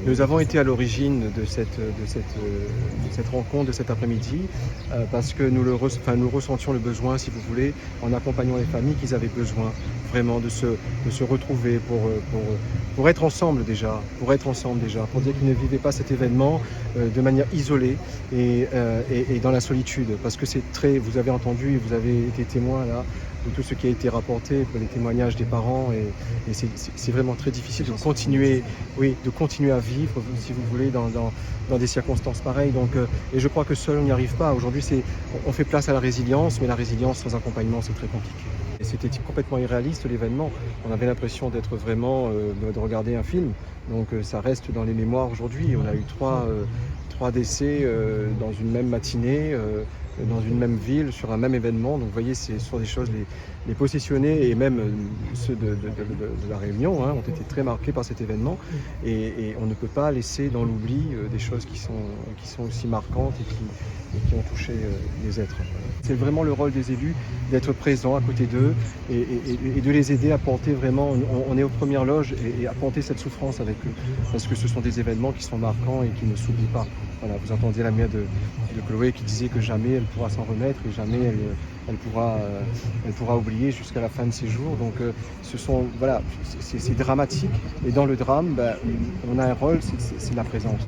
Nous avons été à l'origine de cette rencontre, de cet après-midi, parce que nous ressentions le besoin, si vous voulez, en accompagnant les familles, qu'ils avaient besoin vraiment de se retrouver pour être ensemble déjà, pour dire qu'ils ne vivaient pas cet événement de manière isolée et dans la solitude, parce que vous avez entendu, vous avez été témoin là de tout ce qui a été rapporté, les témoignages des parents, et c'est vraiment très difficile de continuer, oui, de continuer à vivre, si vous voulez, dans des circonstances pareilles. Donc, et je crois que seul on n'y arrive pas. Aujourd'hui, on fait place à la résilience, mais la résilience sans accompagnement, c'est très compliqué. Et c'était complètement irréaliste l'événement. On avait l'impression d'être vraiment, de regarder un film. Donc ça reste dans les mémoires aujourd'hui. On a eu trois décès dans une même matinée, dans une même ville, sur un même événement. Donc vous voyez, ce sont des choses, les possessionnés et même ceux de la Réunion ont été très marqués par cet événement. Et on ne peut pas laisser dans l'oubli des choses qui sont aussi marquantes et qui ont touché les êtres. C'est vraiment le rôle des élus d'être présents à côté d'eux et de les aider à porter vraiment, on est aux premières loges et à porter cette souffrance avec eux, parce que ce sont des événements qui sont marquants et qui ne s'oublient pas. Voilà, vous entendiez la mère de Chloé qui disait que jamais elle pourra s'en remettre et jamais elle pourra oublier jusqu'à la fin de ses jours. Donc voilà, c'est dramatique, et dans le drame, on a un rôle, c'est la présence.